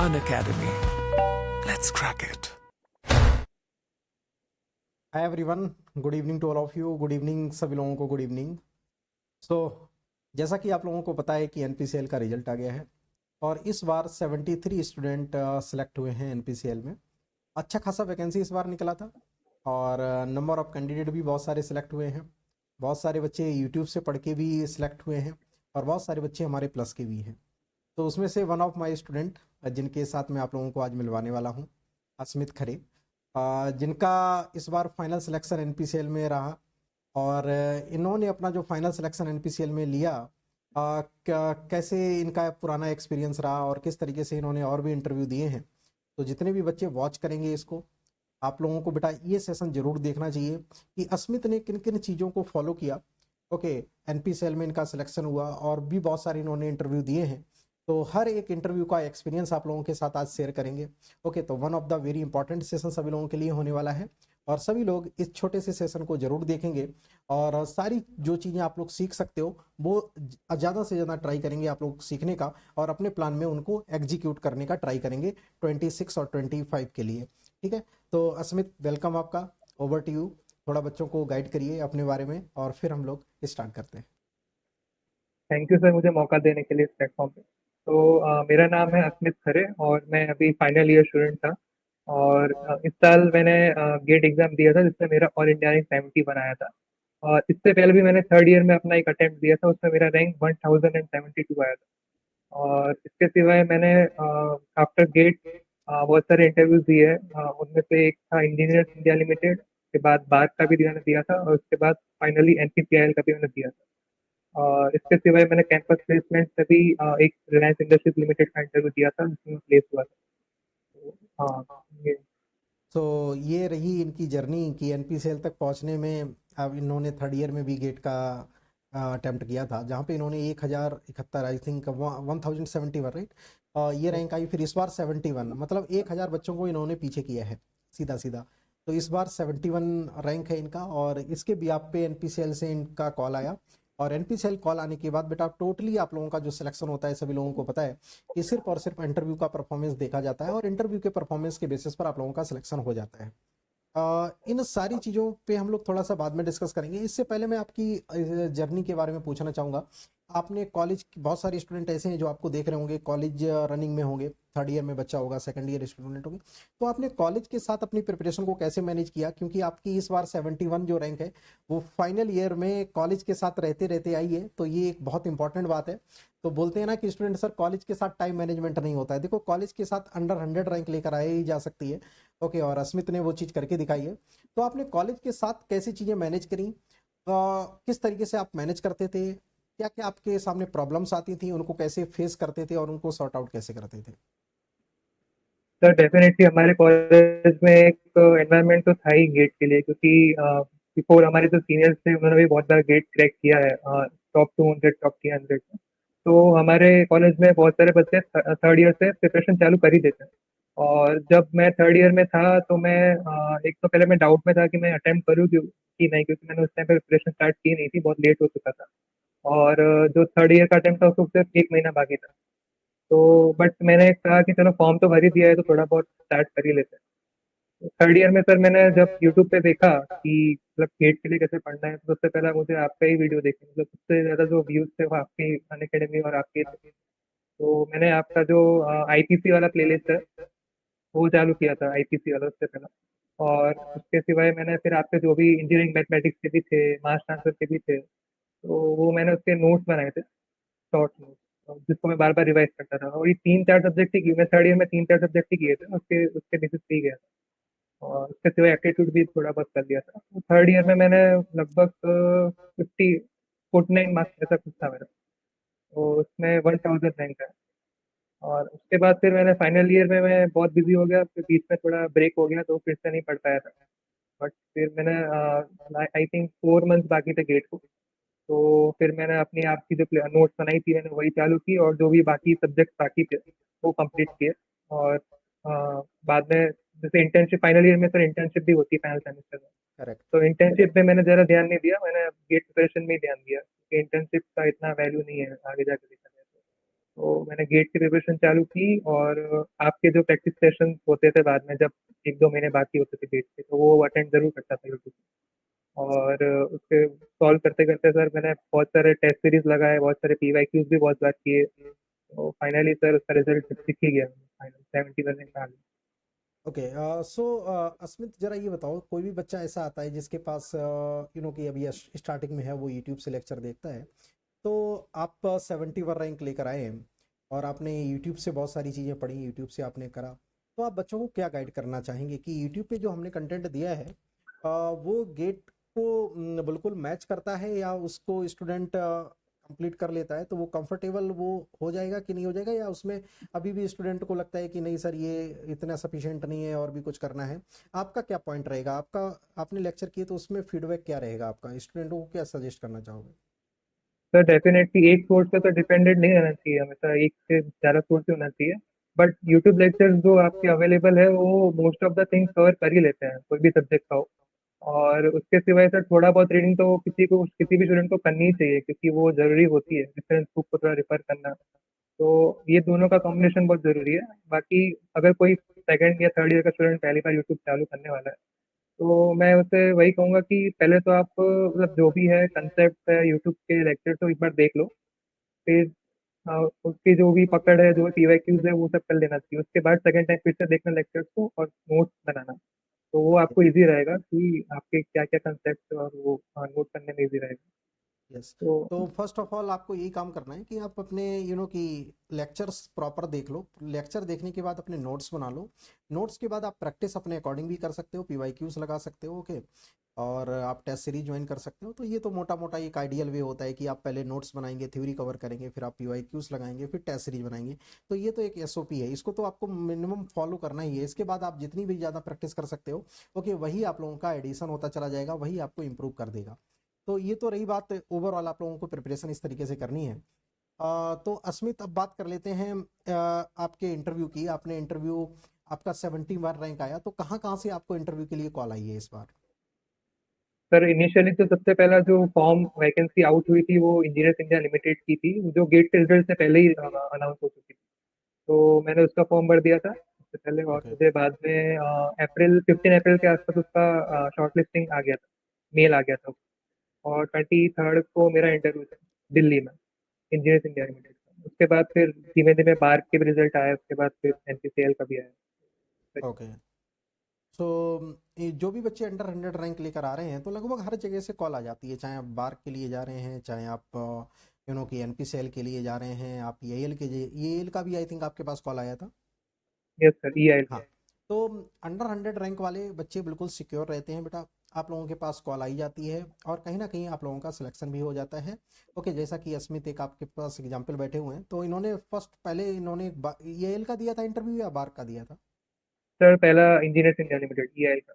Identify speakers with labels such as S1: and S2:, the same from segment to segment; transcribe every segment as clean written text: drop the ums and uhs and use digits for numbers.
S1: Khan Academy. Let's crack it.
S2: Hi everyone, good evening to all of you. Good evening सभी लोगों को, good evening. सो जैसा कि आप लोगों को पता है कि एनपीसीएल का रिजल्ट आ गया है और इस बार 73 स्टूडेंट सेलेक्ट हुए हैं एनपीसीएल में। अच्छा खासा वैकेंसी इस बार निकला था और नंबर ऑफ कैंडिडेट भी बहुत सारे सिलेक्ट हुए हैं। बहुत सारे बच्चे यूट्यूब से पढ़ के भी सिलेक्ट हुए हैं और बहुत सारे बच्चे हमारे प्लस के भी हैं। तो उसमें से वन ऑफ माय स्टूडेंट जिनके साथ मैं आप लोगों को आज मिलवाने वाला हूँ, अस्मित खरे, जिनका इस बार फाइनल सिलेक्शन एनपीसीएल में रहा और इन्होंने अपना जो फाइनल सिलेक्शन एनपीसीएल में लिया, कैसे इनका पुराना एक्सपीरियंस रहा और किस तरीके से इन्होंने और भी इंटरव्यू दिए हैं। तो जितने भी बच्चे वॉच करेंगे इसको, आप लोगों को बेटा ये सेशन जरूर देखना चाहिए कि अस्मित ने किन किन चीज़ों को फॉलो किया। ओके, एनपीसीएल में इनका सिलेक्शन हुआ और भी बहुत सारे इन्होंने इंटरव्यू दिए हैं। तो हर एक इंटरव्यू का एक्सपीरियंस आप लोगों के साथ आज शेयर करेंगे। ओके, तो one of the very important session सभी लोगों के लिए होने वाला है और सभी लोग इस छोटे से सेशन को जरूर देखेंगे और सारी जो चीज़ें आप लोग सीख सकते हो वो ज़्यादा से ज़्यादा ट्राई करेंगे आप लोग सीखने का और अपने प्लान में उनको एग्जीक्यूट करने का ट्राई करेंगे 26 और 25 के लिए। ठीक है, तो अस्मित वेलकम आपका, ओवर टू यू। थोड़ा बच्चों को गाइड करिए अपने बारे में और फिर हम लोग स्टार्ट करते हैं।
S3: थैंक यू सर, मुझे मौका देने के लिए इस प्लेटफॉर्म पे। तो मेरा नाम है अस्मित खरे और मैं अभी फाइनल ईयर स्टूडेंट था। और इस साल मैंने गेट एग्जाम दिया था जिसमें मेरा ऑल इंडिया रैंक 70 आया था। और इससे पहले भी मैंने थर्ड ईयर में अपना एक अटेम्प्ट दिया था, उसमें मेरा रैंक 1072 आया था। और इसके सिवाय मैंने आफ्टर गेट बहुत सारे इंटरव्यूज दिए हैं। उनमें से एक था इंजीनियर्स इंडिया लिमिटेड, के बाद बार का भी मैंने दिया था और उसके बाद फाइनली एनपीसीआईएल का भी मैंने दिया था। और इसके सिवाय मैंने कैंपस प्लेसमेंट से भी एक रिलायंस इंडस्ट्रीज लिमिटेड का इंटरव्यू दिया था जिसमें मैं प्लेस हुआ था। तो हाँ, ये
S2: तो ये रही इनकी जर्नी कि एनपीसीएल तक पहुंचने में। अब इन्होंने थर्ड ईयर में भी गेट का अटेम्प्ट किया था जहां पे इन्होंने 1071, आई थिंक 1071, राइट। ये रैंक आई, फिर इस बार 71, मतलब 1000 बच्चों को इन्होंने पीछे किया है सीधा सीधा। तो इस बार 71 रैंक है इनका और इसके भी आप पे एनपीसीएल से इनका कॉल आया और एनपीसीएल कॉल आने के बाद बेटा टोटली आप लोगों का जो सिलेक्शन होता है सभी लोगों को पता है कि सिर्फ और सिर्फ इंटरव्यू का परफॉर्मेंस देखा जाता है और इंटरव्यू के परफॉर्मेंस के बेसिस पर आप लोगों का सिलेक्शन हो जाता है। इन सारी चीज़ों पे हम लोग थोड़ा सा बाद में डिस्कस करेंगे। इससे पहले मैं आपकी जर्नी के बारे में पूछना चाहूँगा। आपने कॉलेज, बहुत सारे स्टूडेंट ऐसे हैं जो आपको देख रहे होंगे, कॉलेज रनिंग में होंगे, थर्ड ईयर में बच्चा होगा, सेकंड ईयर स्टूडेंट होंगे। तो आपने कॉलेज के साथ अपनी प्रिपरेशन को कैसे मैनेज किया, क्योंकि आपकी इस बार 71 जो रैंक है वो फाइनल ईयर में कॉलेज के साथ रहते रहते आई है। तो ये एक बहुत इंपॉर्टेंट बात है। तो बोलते हैं ना कि स्टूडेंट सर कॉलेज के साथ टाइम मैनेजमेंट नहीं होता है। देखो, कॉलेज के साथ अंडर 100 रैंक लेकर आई ही जा सकती है। ओके, और अस्मित ने वो चीज़ करके दिखाई है। तो आपने कॉलेज के साथ कैसी चीज़ें मैनेज करी, किस तरीके से आप मैनेज करते थे, क्या क्या आपके सामने प्रॉब्लम्स आती थी, उनको कैसे फेस करते थे और उनको सॉर्ट आउट कैसे करते थे?
S3: सर डेफिनेटली हमारे कॉलेज में एक एनवायरनमेंट तो था ही गेट के लिए, क्योंकि बिफोर हमारे जो सीनियर्स थे उन्होंने भी बहुत बार गेट क्रैक किया है, टॉप 200 टॉप 300 में। तो हमारे कॉलेज में बहुत सारे बच्चे थर्ड ईयर से प्रिपरेशन चालू कर ही देते हैं। और जब मैं थर्ड ईयर में था तो मैं एक तो पहले मैं डाउट में था कि मैं अटेम्प्ट करूँ कि नहीं, क्योंकि मैंने उस टाइम पे प्रिपरेशन स्टार्ट की नहीं थी, बहुत लेट हो चुका था। और जो थर्ड ईयर का अटेम्प्ट था उसको सिर्फ एक महीना बाकी था। तो बट मैंने कहा कि चलो फॉर्म तो भर ही दिया है तो थोड़ा बहुत स्टार्ट कर ही लेते हैं। थर्ड ईयर में सर मैंने जब यूट्यूब पे देखा कि मतलब गेट के लिए कैसे पढ़ना है, तो सबसे पहला मुझे आपका ही वीडियो देखा, मतलब सबसे ज़्यादा जो व्यूज थे वो आपके अनअकैडमी और आपके थे। तो मैंने आपका जो आईपीसी वाला प्लेलिस्ट है वो चालू किया था, आईपीसी वाला उससे पहला। और उसके सिवाय मैंने फिर आपके जो भी इंजीनियरिंग मैथमेटिक्स के भी थे, मास ट्रांसफर के भी थे, तो वो मैंने उसके नोट्स बनाए थे, शॉर्ट नोट्स, जिसको मैं बार बार रिवाइज करता था। और ये 3-4 सब्जेक्ट ही किए मैं थर्ड ईयर में, 3-4 सब्जेक्ट ही किए थे, उसके उसके बेसिस पे ही गया था। और उसके सिवाय एप्टीट्यूड भी थोड़ा बहुत कर लिया था। तो थर्ड ईयर में मैंने लगभग 49 मार्क्स ऐसा कुछ था मेरा, तो उसमें 1000 रैंक है। और उसके बाद फिर मैंने फाइनल ईयर में मैं बहुत बिजी हो गया, फिर बीच में थोड़ा ब्रेक हो गया तो फिर से नहीं पढ़ पाया था। बट फिर मैंने आई थिंक 4 मंथ्स बाकी थे गेट को, तो फिर मैंने अपनी आपकी जो नोट्स बनाई थी मैंने वही चालू की और जो भी बाकी सब्जेक्ट बाकी थे वो कंप्लीट किए। और बाद में जैसे इंटर्नशिप, फाइनल ईयर में सर इंटर्नशिप भी होती है फाइनल सेमेस्टर में,
S2: करेक्ट।
S3: तो इंटर्नशिप में मैंने ज़रा ध्यान नहीं दिया, मैंने गेट प्रिपरेशन में ही ध्यान दिया कि इंटर्नशिप का इतना वैल्यू नहीं है आगे जाके देखा जाए तो मैंने गेट की प्रिपरेशन चालू की और आपके जो प्रैक्टिस सेशंस होते थे बाद में जब 1-2 महीने बाकी होते थे गेट के, तो वो अटेंड ज़रूर करता था यूट्यूब पे। और उसके सॉल्व करते-करते सर मैंने बहुत सारे टेस्ट सीरीज़ लगाए, बहुत सारे पीवाईक्यूज़ भी बहुत बार किए। तो फाइनली सर उसका रिजल्ट दिख ही गया, फाइनल 70 रैंक में आ गया।
S2: ओके। सो अस्मित, जरा ये बताओ, कोई भी बच्चा ऐसा आता है जिसके पास कि अभी स्टार्टिंग में है, वो यूट्यूब से लेक्चर देखता है, तो आप 71 रैंक लेकर आए हैं और आपने यूट्यूब से बहुत सारी चीज़ें पढ़ी, यूट्यूब से आपने करा, तो आप बच्चों को क्या गाइड करना चाहेंगे कि यूट्यूब पे जो हमने कंटेंट दिया है वो गेट को बिल्कुल मैच करता है, या उसको स्टूडेंट कंप्लीट कर लेता है तो वो कंफर्टेबल वो हो जाएगा कि नहीं हो जाएगा, या उसमें अभी भी स्टूडेंट को लगता है कि नहीं सर ये इतना सफिशिएंट नहीं है और भी कुछ करना है? आपका क्या पॉइंट रहेगा? आपने लेक्चर किए तो उसमें फीडबैक क्या रहेगा आपका? स्टूडेंटों को क्या सजेस्ट करना चाहोगे?
S3: सर डेफिनेटली एक सोर्स पे तो डिपेंडेंट नहीं रहना चाहिए हमेशा, एक से ज़्यादा सोर्स ही होना चाहिए। बट यूट्यूब लेक्चर्स जो आपके अवेलेबल है वो most of the things cover कर ही लेते हैं, कोई भी सब्जेक्ट का हो। और उसके सिवाय सर थोड़ा बहुत रीडिंग तो किसी भी स्टूडेंट को करनी ही चाहिए, क्योंकि वो ज़रूरी होती है, रेफरेंस बुक को थोड़ा रेफर करना। तो ये दोनों का कॉम्बिनेशन बहुत ज़रूरी है। बाकी अगर कोई सेकंड या थर्ड ईयर का स्टूडेंट पहली बार यूट्यूब चालू करने वाला है, तो मैं उसे वही कहूँगा कि पहले तो आप मतलब जो भी है कंसेप्ट है यूट्यूब के लेक्चर तो एक बार देख लो। फिर उसकी जो भी पकड़ है, जो भी पीवाईक्यूज है, वो सब कर लेना चाहिए। उसके बाद सेकंड टाइम फिर से देखना लेक्चर्स को और नोट्स बनाना। तो वो आपको ईज़ी रहेगा कि आपके क्या-क्या कंसेप्ट और वो नोट करने में ईज़ी रहेगा।
S2: यस।
S3: तो
S2: तो फर्स्ट ऑफ ऑल आपको यही काम करना है कि आप अपने कि लेक्चर्स प्रॉपर देख लो, लेक्चर देखने के बाद अपने नोट्स बना लो, नोट्स के बाद आप प्रैक्टिस अपने अकॉर्डिंग भी कर सकते हो, पीवाईक्यूज लगा सकते हो, ओके, और आप टेस्ट सीरीज ज्वाइन कर सकते हो। तो ये तो मोटा मोटा एक आइडियल वे होता है कि आप पहले नोट्स बनाएंगे, थ्योरी कवर करेंगे, फिर आप पीवाईक्यूज लगाएंगे, फिर टेस्ट सीरीज बनाएंगे। तो ये तो एक एसओपी है, इसको तो आपको मिनिमम फॉलो करना ही है। इसके बाद आप जितनी भी ज़्यादा प्रैक्टिस कर सकते हो, ओके, वही आप लोगों का एडिशन होता चला जाएगा, वही आपको इंप्रूव कर देगा। तो ये तो रही बात, ओवरऑल आप लोगों को प्रिपरेशन इस तरीके से करनी है। तो अस्मित, अब बात कर लेते हैं आपके इंटरव्यू की। आपने इंटरव्यू, आपका 71 रैंक आया, तो कहाँ कहाँ से आपको इंटरव्यू के लिए कॉल आई है इस बार?
S3: सर इनिशियली तो सबसे पहला जो फॉर्म वैकेंसी आउट हुई थी वो इंजीनियर्स इंडिया लिमिटेड की थी, जो गेट के रिजल्ट से पहले ही अनाउंस हो चुकी थी। तो मैंने उसका फॉर्म भर दिया था उससे पहले, और
S2: ओके।
S3: मुझे बाद में अप्रैल 15 अप्रैल के आसपास उसका शॉर्ट लिस्टिंग आ गया था, मेल आ गया था। और 23 को मेरा इंटरव्यू था दिल्ली में, इंजीनियर्स इंडिया लिमिटेड का। उसके बाद फिर धीमे धीमे बार के भी रिजल्ट आए, उसके बाद फिर एनपीसीएल का भी आया।
S2: ओके। सो जो भी बच्चे अंडर 100 रैंक लेकर आ रहे हैं, तो लगभग हर जगह से कॉल आ जाती है, चाहे आप बार के लिए जा रहे हैं, चाहे आप कि एनपीसीएल के लिए जा रहे हैं, आप ईएएल के लिए, ईएएल का भी आई थिंक आपके पास कॉल आया था।
S3: यस सर, ई आई।
S2: हाँ। तो अंडर 100 रैंक वाले बच्चे बिल्कुल सिक्योर रहते हैं बेटा। आप लोगों के पास कॉल आई जाती है और कहीं ना कहीं आप लोगों का सिलेक्शन भी हो जाता है। ओके, जैसा कि अस्मित एक आपके पास एग्जांपल बैठे हुए हैं, तो इन्होंने फर्स्ट पहले इन्होंने ईएएल का दिया था इंटरव्यू या बार का दिया था?
S3: सर पहला इंजीनियर्स इंडिया लिमिटेड ई आई का।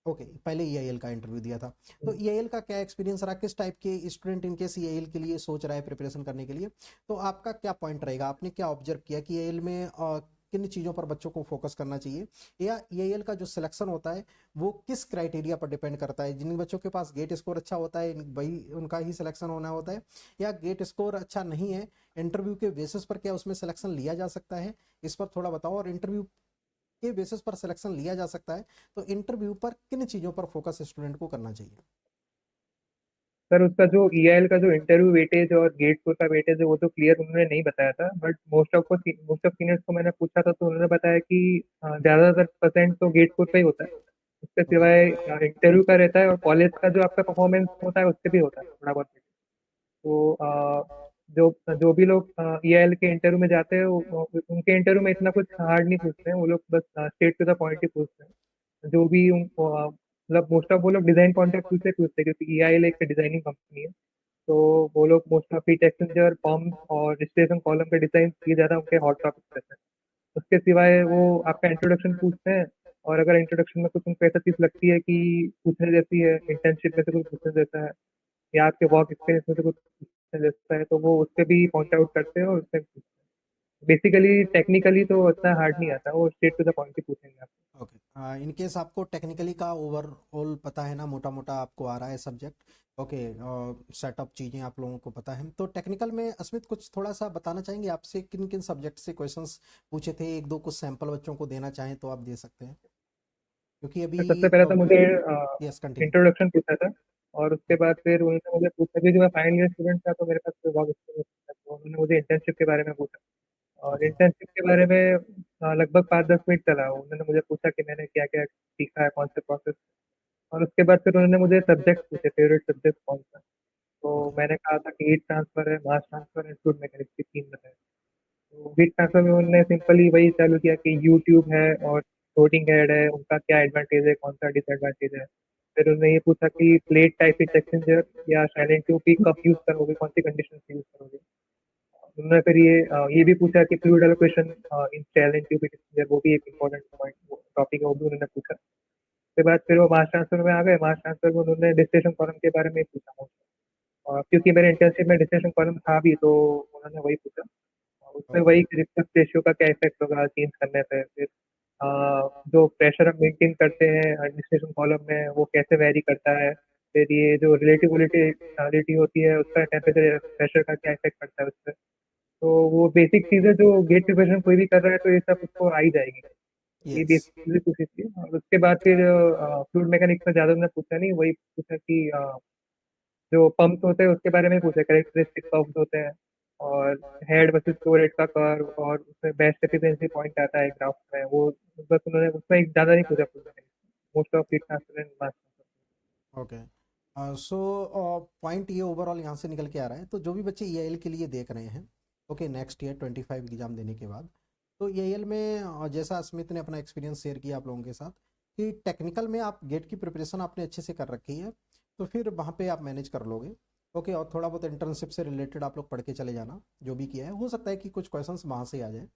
S2: ओके, पहले ईआईएल का इंटरव्यू दिया था। तो ईआईएल का क्या एक्सपीरियंस रहा? किस टाइप के स्टूडेंट इनकेस ईआईएल के लिए सोच रहा है प्रिपरेशन करने के लिए, तो आपका क्या पॉइंट रहेगा? आपने क्या ऑब्जर्व किया कि ईआईएल में किन चीज़ों पर बच्चों को फोकस करना चाहिए, या ईआईएल का जो सिलेक्शन होता है वो किस क्राइटेरिया पर डिपेंड करता है? जिन बच्चों के पास गेट स्कोर अच्छा होता है वही उनका ही सिलेक्शन होना होता है, या गेट स्कोर अच्छा नहीं है, इंटरव्यू के बेसिस पर क्या उसमें सिलेक्शन लिया जा सकता है? इस पर थोड़ा बताओ। और इंटरव्यू के बेसिस पर सिलेक्शन लिया जा सकता है, तो इंटरव्यू पर किन चीज़ों पर फोकस स्टूडेंट को करना चाहिए?
S3: सर उसका जो ईआईएल का जो इंटरव्यू वेटेज और गेट स्कोर का वेटेज है वो तो क्लियर उन्होंने नहीं बताया था, बट मोस्ट ऑफ सीनियर्स को मैंने पूछा था तो उन्होंने बताया कि ज़्यादातर परसेंट तो गेट स्कोर पे ही होता है। उसके
S2: ओके।
S3: सिवाय इंटरव्यू का रहता है और कॉलेज का जो आपका परफॉर्मेंस होता है उससे भी होता है थोड़ा बहुत। तो जो जो भी लोग ईआईएल के इंटरव्यू में जाते हैं उनके इंटरव्यू में इतना कुछ हार्ड नहीं पूछते हैं, वो लोग बस स्ट्रेट टू द पॉइंट ही पूछते हैं। जो भी उनको मतलब मोस्ट ऑफ वो लोग डिजाइन कॉन्टेक्ट से पूछते हैं, क्योंकि ईआईएल एक डिजाइनिंग कंपनी है। तो वो लोग most of heat exchanger pump और डिस्टिलेशन कॉलम के डिजाइन ये ज़्यादा उनके हॉट टॉपिक्स रहते हैं। उसके सिवाय वो आपका इंट्रोडक्शन पूछते हैं, और अगर इंट्रोडक्शन में कुछ उनको ऐसा चीज़ लगती है कि पूछने जैसी है, इंटर्नशिप में से कुछ पूछने जैसा है, या आपके वर्क एक्सपीरियंस में से कुछ पूछने जैसा है, तो वो उस पे भी पॉइंट आउट करते हैं और उससे पूछते हैं। बेसिकली टेक्निकली तो उतना हार्ड नहीं आता, वो स्ट्रेट टू द पॉइंट ही पूछेंगे आपको।
S2: ओके, इन केस आपको टेक्निकली का ओवरऑल पता है ना, मोटा मोटा आपको आ रहा है सब्जेक्ट। ओके, सेटअप चीज़ें आप लोगों को पता है, तो टेक्निकल में अस्मित कुछ थोड़ा सा बताना चाहेंगे आपसे किन किन सब्जेक्ट से क्वेश्चंस पूछे थे, एक दो कुछ सैंपल बच्चों को देना चाहें तो आप दे सकते हैं, क्योंकि अभी
S3: सबसे पहले तो मुझे
S2: यस कंटिन्यू।
S3: इंट्रोडक्शन पूछा था, और उसके बाद फिर उन्होंने मुझे पूछा, क्योंकि मैं फाइनल ईयर स्टूडेंट था तो मेरे पास कोई वर्क एक्सपीरियंस था, तो उन्होंने मुझे इंटर्नशिप के बारे में पूछा। और
S2: ओके
S3: इंटर्नशिप के बारे में लगभग 5-10 मिनट चला। उन्होंने मुझे पूछा कि मैंने क्या क्या सीखा है, कौन से प्रोसेस। और उसके बाद फिर उन्होंने मुझे सब्जेक्ट पूछे, फेवरेट सब्जेक्ट कौन सा। तो
S2: ओके
S3: मैंने कहा था कि हीट ट्रांसफर है, मास ट्रांसफर है, फ्लूइड मैकेनिक्स, की तीन बताए। तो हीट ट्रांसफर में उन्होंने सिंपली वही चालू किया कि यूट्यूब है और फ्लोटिंग हेड है, उनका क्या एडवांटेज है, कौन सा डिसएडवांटेज है। फिर उन्होंने ये पूछा कि प्लेट टाइप हीट एक्सचेंजर या साइलेंट ट्यूब की कब यूज करोगे, कौन सी कंडीशन यूज करोगे। उन्होंने फिर ये भी पूछा कि fluid allocation in silent tube heat exchanger, वो भी एक इम्पोर्टेंट पॉइंट टॉपिक है, वो भी उन्होंने पूछा। उसके बाद फिर वो मास ट्रांसफर में आ गए। मास ट्रांसफर में उन्होंने डिस्टिलेशन कॉलम के बारे में पूछा मुझसे। और क्योंकि मेरे इंटर्नशिप में डिस्टिलेशन कॉलम था भी, तो उन्होंने वही पूछा। और उसमें
S2: ओके
S3: वही रिफ्लक्स रेशियो का क्या इफेक्ट होगा चेंज करने पे। फिर जो प्रेशर हम मेंटेन करते हैं एडमिनिस्ट्रेशन कॉलम में, वो कैसे वेरी करता है। फिर ये जो रिलेटिविटी होती है, उसका टेम्परेचर प्रेशर का क्या इफेक्ट पड़ता है उस पर। तो वो बेसिक चीज़ें जो गेट प्रिपरेशन कोई भी कर रहा है, तो ये सब उसको आ ही जाएगी। ये
S2: यस
S3: बेसिक चीज़ें पूछी थी। और उसके बाद फिर फ्लूइड मैकेनिक्स में ज़्यादा उन्होंने पूछा नहीं, वही पूछा कि जो पंप्स होते हैं उसके बारे में पूछा, कैरेक्टरिस्टिक कर्व्स होते हैं, और हेड वर्सेस फ्लो रेट का कर्व, और उसमें बेस्ट एफिशिएंसी पॉइंट आता है ग्राफ में, वो बस उन्होंने उसमें एक ज़्यादा नहीं पूछा fluid mechanics, most of heat transfer and mass.
S2: Okay, so point ये ओवरऑल यहाँ से निकल के आ रहा है, तो जो भी बच्चे ईआईएल के लिए देख रहे हैं, ओके नेक्स्ट ईयर 25 एग्जाम देने के बाद, तो ईआईएल में जैसा स्मिथ ने अपना एक्सपीरियंस शेयर किया आप लोगों के साथ कि टेक्निकल में आप गेट की प्रिपरेशन आपने अच्छे से कर रखी है, तो फिर वहाँ पे आप मैनेज कर लोगे। ओके, और थोड़ा बहुत इंटर्नशिप से रिलेटेड आप लोग पढ़ के चले जाना, जो भी किया है हो सकता है कि कुछ क्वेश्चंस वहाँ से आ जाए।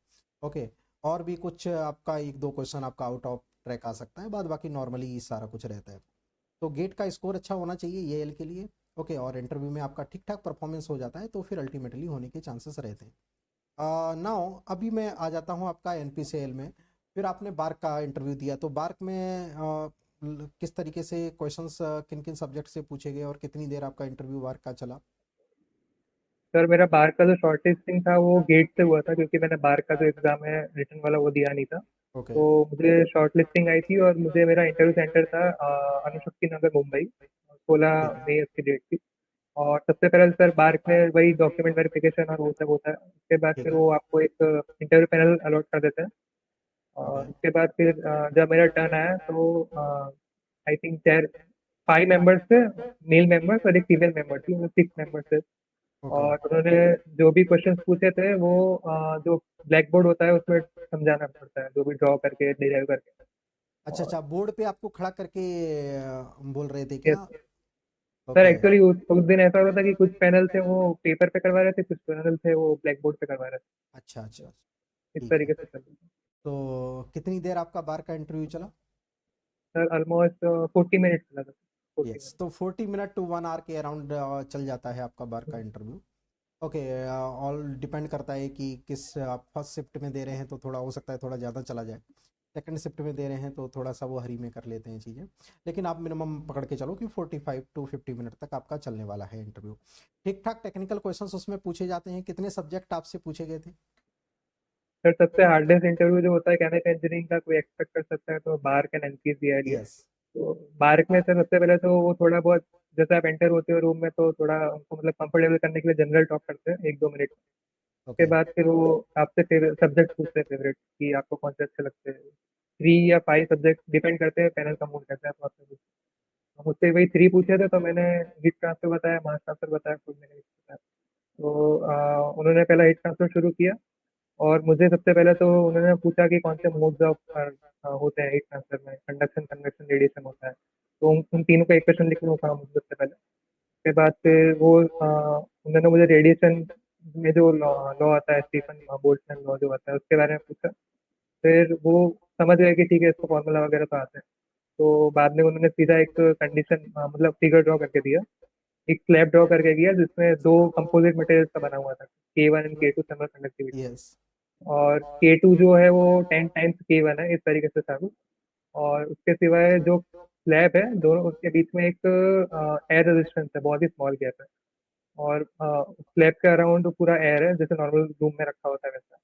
S2: ओके, और भी कुछ आपका एक दो क्वेश्चन आपका आउट ऑफ ट्रैक आ सकता है, बाद बाकी नॉर्मली सारा कुछ रहता है। तो गेट का स्कोर अच्छा होना चाहिए ये एल के लिए। ओके, और इंटरव्यू में आपका ठीक ठाक परफॉर्मेंस हो जाता है तो फिर अल्टीमेटली होने के चांसेस रहते हैं। नाउ अभी मैं आ जाता हूँ आपका एनपीसीएल में। फिर आपने बार्क का इंटरव्यू दिया, तो बार्क में किस तरीके से क्वेश्चंस किन किन सब्जेक्ट से पूछे गए और कितनी देर आपका इंटरव्यू बार्क का चला?
S3: सर मेरा बार का जो शॉर्ट लिस्टिंग था वो गेट से हुआ था, क्योंकि मैंने बार का जो एग्ज़ाम है रिटन वाला वो दिया नहीं था।
S2: ओके
S3: तो मुझे शॉर्ट लिस्टिंग आई थी, और मुझे मेरा इंटरव्यू सेंटर था अनुशक्ति नगर मुंबई, 16 मई उसकी डेट थी। और सबसे पहले सर बार्क में वही डॉक्यूमेंट वेरिफिकेशन और वो सब होता है। उसके बाद
S2: ठीक
S3: फिर
S2: है।
S3: वो आपको एक इंटरव्यू पैनल अलॉट कर देते हैं।
S2: ओके
S3: और उसके बाद फिर जब मेरा टर्न आया, तो आई थिंक 5 मेंबर्स थे, मेल मेंबर्स, और एक फीमेल मेंबर थी, 6 मेंबर्स थे।
S2: ओके।
S3: और उन्होंने जो भी क्वेश्चंस पूछे थे वो जो ब्लैक बोर्ड होता है उसमें समझाना पड़ता है, जो भी ड्रॉ करके डिराइव करके।
S2: अच्छा
S3: और
S2: अच्छा, बोर्ड पे आपको खड़ा करके बोल रहे थे
S3: यस
S2: क्या?
S3: Sir,
S2: okay.
S3: एक्चुअली उस दिन ऐसा हो रहा था कि कुछ पैनल थे वो पेपर पे करवा रहे थे, कुछ पैनल थे वो ब्लैक बोर्ड पे करवा रहे
S2: अच्छा अच्छा,
S3: थे। इस
S2: ठीक है।
S3: तरीके से चल रहा था।
S2: तो कितनी देर आपका बार का इंटरव्यू चला?
S3: सर ऑलमोस्ट 40 मिनट्स लगा। 40 मिनट।
S2: यस, तो 40 मिनट टू 1 आवर के अराउंड चल जाता है आपका बार का इंटरव्यू। ओके, ऑल डिपेंड करता है कि किस आप फर्स्ट शिफ्ट में दे रहे हैं तो थोड़ा हो सकता है थोड़ा ज़्यादा चला जाए, सेकंड शिफ्ट में दे रहे हैं तो थोड़ा सा वो हरी में कर लेते हैं चीज़ें, लेकिन आप मिनिमम पकड़ के चलो कि 45 to 50 मिनट तक आपका चलने वाला है इंटरव्यू। ठीक ठाक टेक्निकल क्वेश्चंस उसमें पूछे जाते हैं, कितने सब्जेक्ट आपसे पूछे गए थे?
S3: सर सबसे हार्डेस्ट इंटरव्यू जो होता है केमिकल इंजीनियरिंग का, कोई एक्सपेक्ट कर सकता है, तो बार्क एंड एनपीसीआई है।
S2: यस।
S3: तो बार्क में सर सबसे पहले तो वो थोड़ा बहुत, जैसे आप एंटर होते हो रूम में, तो थोड़ा उनको मतलब कंफर्टेबल करने के लिए जनरल टॉक करते हैं 1-2 मिनट। उसके
S2: ओके
S3: बाद फिर वो आपसे फिर सब्जेक्ट पूछते हैं फेवरेट, कि आपको कौन से अच्छे लगते हैं। 3 या 5 सब्जेक्ट डिपेंड करते हैं पैनल का मूड कैसा है, तो आपसे मुझसे वही 3 पूछे थे, तो मैंने हीट ट्रांसफर बताया, मास ट्रांसफर बताया, फिर मैंने बताया। तो उन्होंने पहला हीट ट्रांसफर शुरू किया। और मुझे सबसे पहले तो उन्होंने पूछा कि कौन से मोड्स ऑफ होते हैं हीट ट्रांसफर में, कंडक्शन, कन्वेक्शन, रेडिएशन होता है। तो उन तीनों का इक्वेशन लिखने को कहा मुझे सबसे पहले। उसके बाद फिर वो उन्होंने मुझे रेडिएशन में जो लॉ लॉ आता है, स्टीफन बोल्ट्जमैन लॉ जो आता है, उसके बारे में पूछा। फिर वो समझ गए कि ठीक है, इसको फॉर्मूला वगैरह तो आते हैं। तो बाद में उन्होंने सीधा एक कंडीशन मतलब फिगर ड्रॉ करके दिया, एक स्लैब ड्रॉ करके दिया, जिसमें 2 कंपोजिट मटेरियल्स का बना हुआ था, K1 and K2 thermal conductivity.
S2: Yes.
S3: और K2 जो है वो 10 टाइम्स K1 है, इस तरीके से था कुछ। और उसके सिवाय जो स्लैब है दोनों उसके बीच में एक एयर रेजिस्टेंस है, बहुत ही स्मॉल गैप है। और स्लैब के अराउंड पूरा एयर है, जैसे नॉर्मल रूम में रखा होता है वैसा।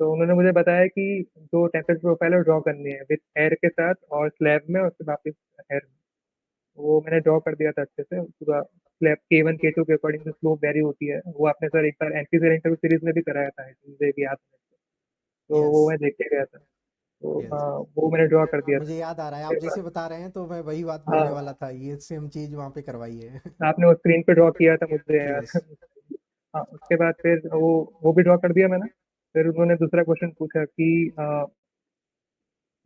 S3: तो उन्होंने मुझे बताया कि जो टेम्परेचर प्रोफाइल है ड्रॉ करनी है विथ एयर के साथ और स्लैब में और फिर वापस एयर में। वो मैंने ड्रॉ कर दिया था अच्छे से पूरा। स्लैब K1 K2 के अकॉर्डिंग जो स्लोप वेरी होती है वो आपने सर एक बार एनपीसीएल इंटरव्यू सीरीज में भी कराया था, मुझे भी याद है। तो
S2: यस,
S3: वो मैं देख के गया था। तो
S2: यस।
S3: वो मैंने ड्रॉ कर दिया था।
S2: मुझे याद आ रहा है, आप
S3: उसके
S2: जैसे
S3: बाद
S2: बता रहे हैं तो मैं वही बात बोलने
S3: हाँ,
S2: वाला था, ये सेम चीज वहां पे करवाई है।
S3: आपने वो स्क्रीन पे ड्रॉ किया था मुझे
S2: यस,
S3: यार। हाँ, उसके बाद फिर वो भी ड्रॉ कर दिया मैंने। फिर उन्होंने दूसरा क्वेश्चन पूछा कि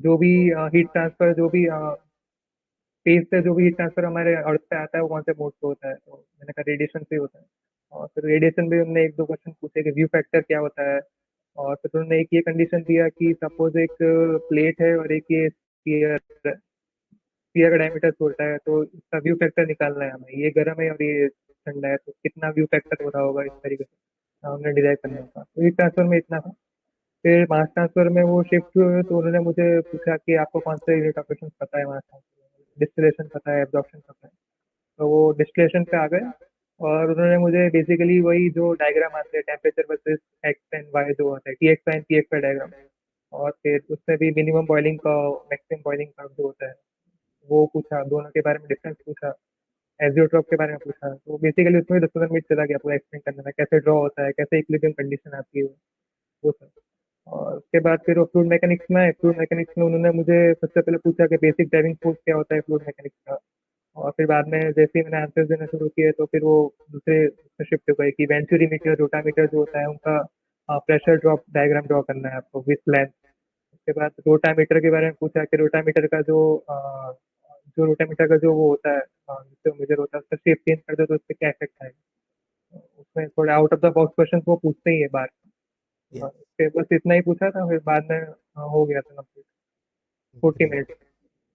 S3: जो भी हीट ट्रांसफर जो भी स्पेस से जो भी हीट ट्रांसफर हमारे अर्थ पे आता है वो कौन से मोड से होता है, तो मैंने कहा रेडिएशन से ही होता है। और फिर रेडिएशन भी उन्होंने एक दो क्वेश्चन पूछे कि व्यू फैक्टर क्या होता है। और फिर उन्होंने एक ये कंडीशन दिया कि सपोज एक प्लेट है और एक ये स्फीयर का डायमीटर छोटा है, तो इसका व्यू फैक्टर निकालना है हमें, ये गर्म है और ये ठंडा है, तो कितना व्यू फैक्टर हो रहा होगा, इस तरीके से हमने डिराइव करना था। तो हीट ट्रांसफर में इतना था। फिर मास ट्रांसफर में वो शिफ्ट हुए तो उन्होंने मुझे पूछा कि आपको कौन से यूनिट ऑपरेशन पता है मास ट्रांसफर, डिस्टिलेशन पता है, एब्जॉर्प्शन पता है। तो वो डिस्टिलेशन पे आ गए। और उन्होंने मुझे बेसिकली वही जो डायग्राम आते हैं temperature versus X and Y जो होता है T X and P X का डायग्राम, और फिर उसमें भी मिनिमम बॉइलिंग का मैक्सिमम बॉइलिंग का जो होता है वो पूछा, दोनों के बारे में डिफरेंस पूछा, एजियोट्रॉप के बारे में पूछा। तो बेसिकली उसमें 10 15 मिनट चला गया पूरा एक्सप्लेन करने में, कैसे ड्रॉ होता है, कैसे इक्विलिब्रियम कंडीशन आती है, वो सब। और उसके बाद फिर वो फ्लूइड मैकेनिक्स में आए। फ्लूइड मैकेनिक्स में उन्होंने मुझे सबसे पहले पूछा कि बेसिक ड्राइविंग फोर्स क्या होता है फ्लूइड मैकेनिक्स का। और फिर बाद में जैसे ही मैंने आंसर्स देना शुरू किए तो फिर वो दूसरे उसमें शिफ्ट हो गए कि वेंचुरीमीटर रोटामीटर जो होता है उनका प्रेशर ड्रॉप डायग्राम ड्रॉ करना है आपको विथ लेंथ। उसके बाद रोटामीटर के बारे में पूछा कि रोटामीटर का जो रोटामीटर का जो वो होता है जिससे मेजर होता है उसका शेप चेंज कर दो तो उससे क्या इफेक्ट आएगा। उसमें थोड़ा out of the box question वो पूछते ही है बार।
S2: यस,
S3: उसके बस इतना ही पूछा था, फिर बाद में हो गया था कंप्लीट 40 मिनट।
S2: Great,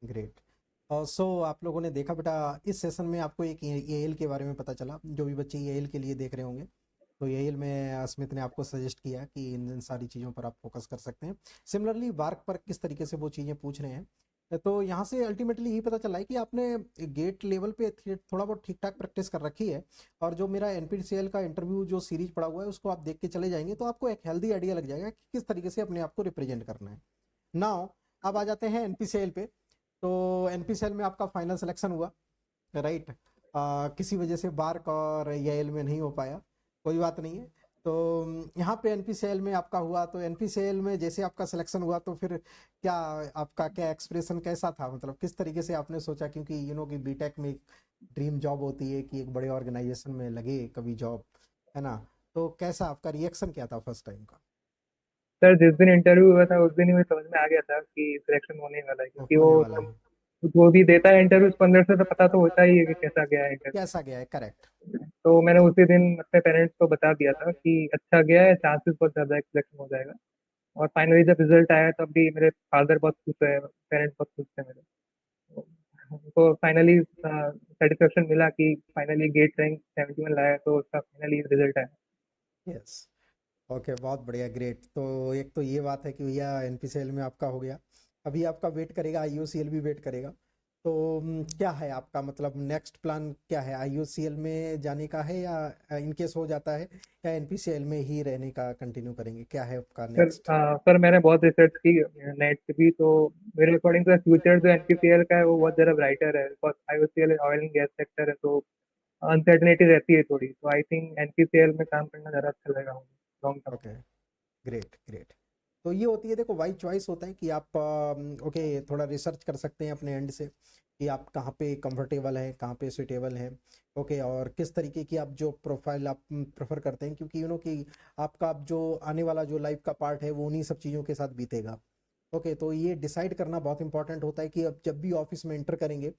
S2: great. और सो आप लोगों ने देखा बेटा, इस सेशन में आपको एक एएल के बारे में पता चला, जो भी बच्चे एएल के लिए देख रहे होंगे। तो एएल में स्मिथ ने आपको सजेस्ट किया कि इन सारी चीज़ों पर आप फोकस कर सकते हैं। सिमिलरली वार्क पर किस तरीके से वो चीज़ें पूछ रहे हैं, तो यहाँ से अल्टीमेटली यही पता चला है कि आपने गेट लेवल पे थोड़ा बहुत ठीक ठाक प्रैक्टिस कर रखी है। और जो मेरा एनपीसीएल का इंटरव्यू जो सीरीज पड़ा हुआ है उसको आप देख के चले जाएंगे तो आपको एक हेल्दी आइडिया लग जाएगा कि किस तरीके से अपने आप को रिप्रेजेंट करना है। नाउ अब आ जाते हैं एनपीसीएल पे। तो एनपीसीएल में आपका फाइनल सिलेक्शन हुआ, राइट। किसी वजह से बार्क और येल में नहीं हो पाया, कोई बात नहीं है। तो यहाँ पे एनपीसीएल में आपका हुआ, तो एनपीसीएल में जैसे आपका सिलेक्शन हुआ तो फिर क्या आपका क्या एक्सप्रेशन कैसा था, मतलब किस तरीके से आपने सोचा, क्योंकि कि बीटेक में एक ड्रीम जॉब होती है कि एक बड़े ऑर्गेनाइजेशन में लगे कभी जॉब, है ना। तो कैसा आपका रिएक्शन क्या था फर्स्ट टाइम का।
S3: सर जिस दिन इंटरव्यू हुआ था उस दिन ही मुझे समझ में आ गया था कि सिलेक्शन होने वाला है, क्योंकि
S2: होने
S3: वो
S2: वाला
S3: सब
S2: है।
S3: जो भी देता है इंटरव्यू उसको अंदर से तो पता तो होता ही है कि कैसा गया है इंटरव्यू।
S2: कैसा गया है, करेक्ट।
S3: तो मैंने उसी दिन अपने पेरेंट्स को बता दिया था कि अच्छा गया है, चांसेस बहुत ज्यादा है सिलेक्शन हो जाएगा। और फाइनली जब रिजल्ट आया तब भी मेरे फादर बहुत खुश है, पेरेंट्स बहुत खुश थे मेरे। तो उनको फाइनली सेटिस्फेक्शन मिला कि फाइनली गेट रैंक 71 लाया, तो उसका फाइनली रिजल्ट आया।
S2: यस, ओके, बहुत बढ़िया, ग्रेट। तो एक तो ये बात है कि भैया एनपीसीएल में आपका हो गया, अभी आपका वेट करेगा, आईयूसीएल भी वेट करेगा। तो क्या है आपका मतलब नेक्स्ट प्लान, क्या है, आईयूसीएल में जाने का है या इनकेस हो जाता है या एनपीसीएल में ही रहने का कंटिन्यू करेंगे, क्या है आपका
S3: सर
S2: नेक्स्ट।
S3: सर मैंने बहुत रिसर्च की नेट पे भी, तो मेरे अकॉर्डिंग टू फ्यूचर जो एनपीसीएल का है वो बहुत ज़्यादा ब्राइटर है, because IOCL oil and gas sector है, तो अनसर्टेनिटी रहती है थोड़ी। तो आई थिंक एनपीसीएल में काम करना ज़्यादा अच्छा लगेगा long term.
S2: Okay, great, great. तो ये होती है, देखो वाइज चॉइस होता है कि आप ओके थोड़ा रिसर्च कर सकते हैं अपने एंड से कि आप कहाँ पे कंफर्टेबल हैं, कहाँ पे सुटेबल हैं। ओके, और किस तरीके की आप जो प्रोफाइल आप प्रेफर करते हैं, क्योंकि कि आपका अब जो आने वाला जो लाइफ का पार्ट है वो उन्हीं सब चीज़ों के साथ बीतेगा। ओके, तो ये डिसाइड करना बहुत इंपॉर्टेंट होता है कि अब जब भी ऑफिस में एंटर करेंगे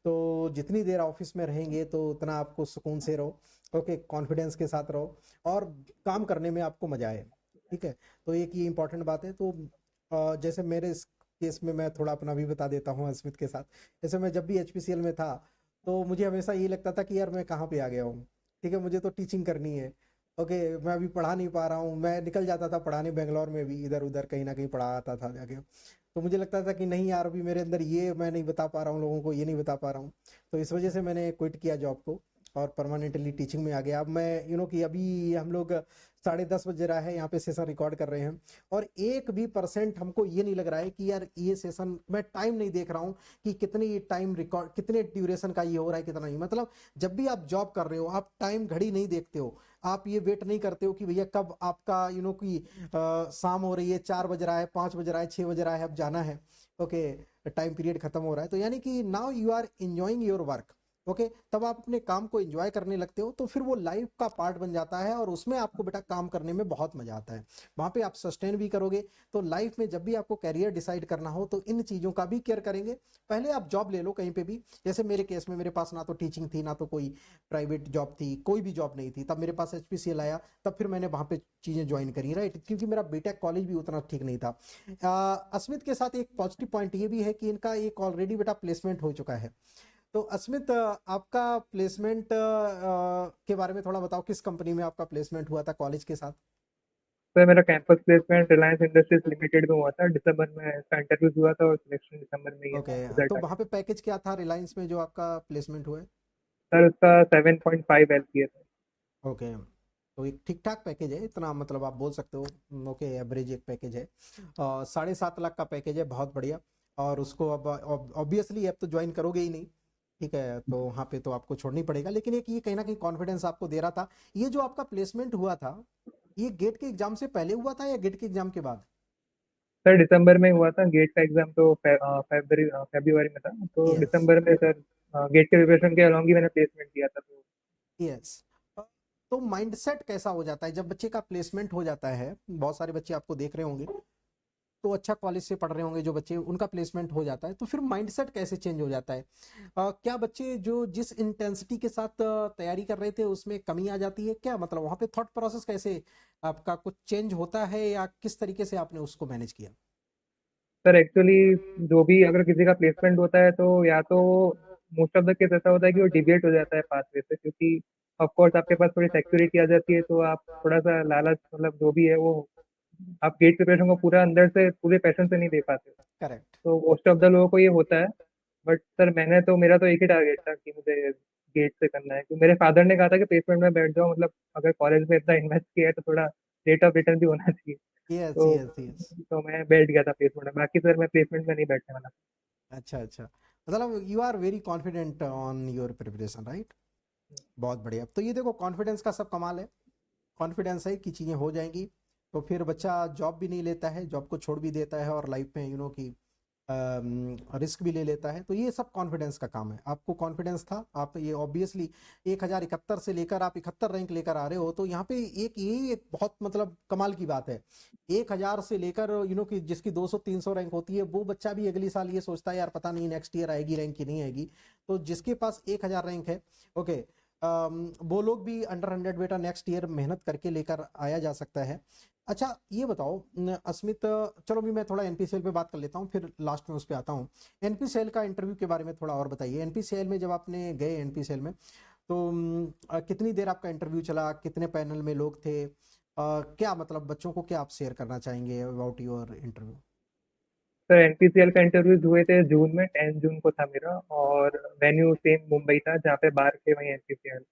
S2: तो जितनी देर ऑफिस में रहेंगे तो उतना आपको सुकून से रहो, ओके, कॉन्फिडेंस के साथ रहो और काम करने में आपको मजा आए। ठीक है, तो एक ये इंपॉर्टेंट बात है। तो जैसे मेरे इस केस में मैं थोड़ा अपना भी बता देता हूँ स्मिथ के साथ। जैसे मैं जब भी एचपीसीएल में था तो मुझे हमेशा ये लगता था कि यार मैं कहाँ पे आ गया हूँ। ठीक है, मुझे तो टीचिंग करनी है, ओके, मैं अभी पढ़ा नहीं पा रहा हूँ, मैं निकल जाता था पढ़ाने बेंगलोर में भी, इधर उधर कहीं ना कहीं पढ़ा आता था जाके। तो मुझे लगता था कि नहीं यार, अभी मेरे अंदर ये मैं नहीं बता पा रहा हूँ लोगों को, ये नहीं बता पा रहा हूँ। तो इस वजह से मैंने क्विट किया जॉब को और परमानेंटली टीचिंग में आ गया। अब मैं कि अभी हम लोग 10:30 बज रहा है, यहाँ पे सेशन रिकॉर्ड कर रहे हैं, और 1% हमको ये नहीं लग रहा है कि यार ये सेशन, मैं टाइम नहीं देख रहा हूँ कि कितनी टाइम रिकॉर्ड, कितने ड्यूरेशन का ये हो रहा है, कितना नहीं। मतलब जब भी आप जॉब कर रहे हो, आप टाइम घड़ी नहीं देखते हो, आप ये वेट नहीं करते हो कि भैया कब आपका कि शाम हो रही है, 4 बज रहा है, 5 बज रहा है, 6 बज रहा है, अब जाना है। ओके, टाइम पीरियड खत्म हो रहा है, तो यानी कि now you are enjoying your work. Okay, तब आप अपने काम को एंजॉय करने लगते हो, तो फिर वो लाइफ का पार्ट बन जाता है, और उसमें आपको बेटा काम करने में बहुत मजा आता है। वहां पे आप सस्टेन भी करोगे। तो लाइफ में जब भी आपको करियर डिसाइड करना हो, तो इन चीजों का भी केयर करेंगे। पहले आप जॉब ले लो कहीं पे भी। जैसे मेरे केस में, मेरे पास ना तो टीचिंग थी, ना तो कोई प्राइवेट जॉब थी, कोई भी जॉब नहीं थी। तब मेरे पास एचपीसीएल आया, तब फिर मैंने वहां पे चीजें ज्वाइन करी, राइट, क्योंकि मेरा बीटेक कॉलेज भी उतना ठीक नहीं था। अस्मित के साथ एक पॉजिटिव पॉइंट ये भी है कि इनका एक ऑलरेडी बेटा प्लेसमेंट हो चुका है। तो अस्मित, आपका प्लेसमेंट के बारे में थोड़ा बताओ, किस कंपनी में आपका प्लेसमेंट हुआ था कॉलेज के साथ?
S3: सर मेरा campus placement Reliance industries limited में हुआ था। दिसंबर में इसका इंटरव्यू हुआ था और सिलेक्शन दिसंबर में ही
S2: ओके,
S3: रिजल्ट
S2: तो
S3: आ
S2: वहां
S3: गया।
S2: पे पैकेज क्या था रिलायंस में जो आपका प्लेसमेंट हुआ है?
S3: सर उसका 7.5 एलपीए था।
S2: ओके, तो एक ठीक ठाक पैकेज है, इतना मतलब आप बोल सकते हो। ओके, एवरेज एक पैकेज है। 7.5 लाख का पैकेज है, बहुत बढ़िया। और उसको अब ऑब्वियसली अब तो ज्वाइन करोगे ही नहीं, ठीक है, तो वहाँ पे तो आपको छोड़नी पड़ेगा। लेकिन एक ये कहीं ना कहीं कॉन्फिडेंस आपको दे रहा था। ये जो आपका प्लेसमेंट हुआ था, ये गेट के एग्जाम से पहले हुआ था या गेट के एग्जाम के बाद?
S3: सर दिसंबर में हुआ था। गेट का एग्जाम तो फरवरी में था, तो
S2: यस,
S3: दिसंबर में सर गेट के प्रिपरेशन के अलॉन्ग ही मैंने प्लेसमेंट किया था। तो
S2: यस। तो माइंडसेट कैसा हो जाता है जब बच्चे का प्लेसमेंट हो जाता है? बहुत सारे बच्चे आपको देख रहे होंगे, तो अच्छा कॉलेज से पढ़ रहे होंगे जो बच्चे, उनका प्लेसमेंट हो जाता है, तो फिर माइंडसेट कैसे चेंज हो जाता है? क्या बच्चे जो जिस इंटेंसिटी के साथ तैयारी कर रहे थे उसमें कमी आ जाती है क्या? मतलब वहां पे थॉट प्रोसेस कैसे आपका कुछ चेंज होता है, या किस तरीके से आपने उसको मैनेज किया?
S3: सर एक्चुअली जो भी अगर किसी का प्लेसमेंट होता है तो या तो मोस्ट ऑफ द केस ऐसा होता है कि वो डिविएट हो जाता है पाथवे से, क्योंकि ऑफ कोर्स आपके पास थोड़ी सिक्योरिटी आ जाती है, तो आप थोड़ा सा लालच, मतलब जो भी है वो, आप गेट प्रिपरेशन को पूरा अंदर से पूरे पैशन से नहीं दे पाते।
S2: करेक्ट।
S3: तो मोस्ट ऑफ द लोगों को ये होता है। बट सर मेरा तो एक ही टारगेट था कि मुझे गेट से करना है, क्योंकि मेरे फादर ने कहा था कि प्लेसमेंट में बैठ जाओ, मतलब अगर कॉलेज में इतना इन्वेस्ट किया है तो थोड़ा रेट ऑफ रिटर्न भी होना चाहिए।
S2: यस,
S3: तो
S2: यस, यस।
S3: तो मैं बैठ गया था प्लेसमेंट में। बाकी सर मैं प्लेसमेंट में नहीं बैठने वाला।
S2: अच्छा, अच्छा। मतलब you are very confident on your preparation, right? बहुत बढ़िया। तो ये देखो, कॉन्फिडेंस का सब कमाल है। कॉन्फिडेंस है कि चीज़ें हो जाएंगी, तो फिर बच्चा जॉब भी नहीं लेता है, जॉब को छोड़ भी देता है, और लाइफ में कि रिस्क भी ले लेता है। तो ये सब कॉन्फिडेंस का काम है। आपको कॉन्फिडेंस था, आप ये ऑब्वियसली 1071 से लेकर आप 71 रैंक लेकर आ रहे हो, तो यहाँ पे एक यही एक बहुत मतलब कमाल की बात है। 1000 से लेकर कि जिसकी 200-300 रैंक होती है, वो बच्चा भी अगली साल ये सोचता है यार पता नहीं नेक्स्ट ईयर आएगी रैंक की नहीं आएगी। तो जिसके पास 1000 रैंक है, ओके, वो लोग भी अंडर 100 बेटा नेक्स्ट ईयर मेहनत करके लेकर आया जा सकता है। अच्छा, ये बताओ अस्मित, चलो अभी मैं थोड़ा एनपीसीएल पे बात कर लेता हूँ, फिर लास्ट में उस पे आता हूँ। एनपीसीएल का इंटरव्यू के बारे में थोड़ा और बताइए। एनपीसीएल में जब आपने गए एनपीसीएल में, तो कितनी देर आपका इंटरव्यू चला, कितने पैनल में लोग थे? क्या मतलब बच्चों को क्या आप शेयर करना चाहेंगे about your interview?
S3: Sir NPCL का इंटरव्यूज हुए थे जून में, 10 जून को था मेरा, और वेन्यू सेम मुंबई था जहाँ पे बार के, वहीं एनपीसीएल।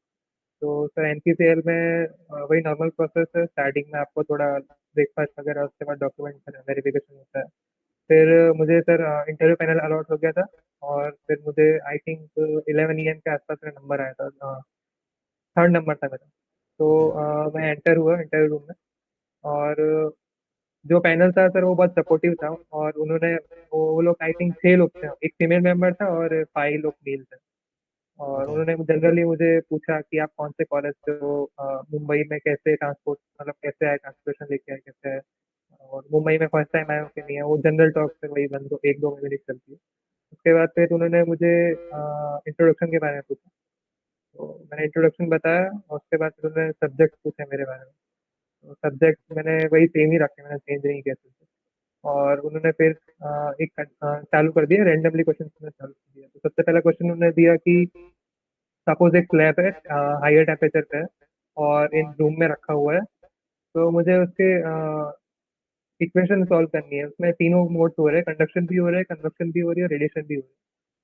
S3: तो सर एनपीसीएल में वही नॉर्मल प्रोसेस है। स्टार्टिंग में आपको थोड़ा ब्रेकफास्ट वगैरह, उसके बाद डॉक्यूमेंट वेरिफिकेशन होता है। फिर मुझे सर इंटरव्यू पैनल अलॉट हो गया था, और फिर मुझे आई थिंक 11 AM के आसपास मेरा नंबर आया था। थर्ड नंबर था मेरा। तो
S2: ओके,
S3: मैं एंटर हुआ इंटरव्यू रूम में, और जो पैनल था सर वो बहुत सपोर्टिव था, और उन्होंने वो लोग आई थिंक 6 लोग थे, एक फीमेल मेंबर था और 5 लोग मेल थे। और
S2: ओके,
S3: उन्होंने जनरली मुझे पूछा कि आप कौन से कॉलेज से हो, मुंबई में कैसे ट्रांसपोर्ट, मतलब कैसे आए, ट्रांसपोर्टेशन लेके आए कैसे है, और मुंबई में फर्स्ट टाइम आए हो कि नहीं है। वो जनरल टॉक से वही बंद 1-2 मिनट चलती है। उसके बाद फिर उन्होंने मुझे इंट्रोडक्शन के बारे में पूछा। तो मैंने इंट्रोडक्शन बताया, और उसके बाद फिर उन्होंने सब्जेक्ट पूछे मेरे बारे में। तो सब्जेक्ट मैंने वही सेम ही रखे, मैंने चेंज नहीं किया सब्जेक्ट। और उन्होंने फिर चालू कर दिया, रैंडमली क्वेश्चन चालू कर दिया। तो सबसे पहला क्वेश्चन उन्होंने दिया कि सपोज एक स्लैब है, हायर टेम्परेचर पे है, और इन रूम में रखा हुआ है। तो मुझे उसके इक्वेशन सॉल्व करनी है। उसमें तीनों मोड्स हो रहे हैं, कंडक्शन भी हो रहा है, कन्वेक्शन भी हो रही है और रेडिएशन भी हो रही है।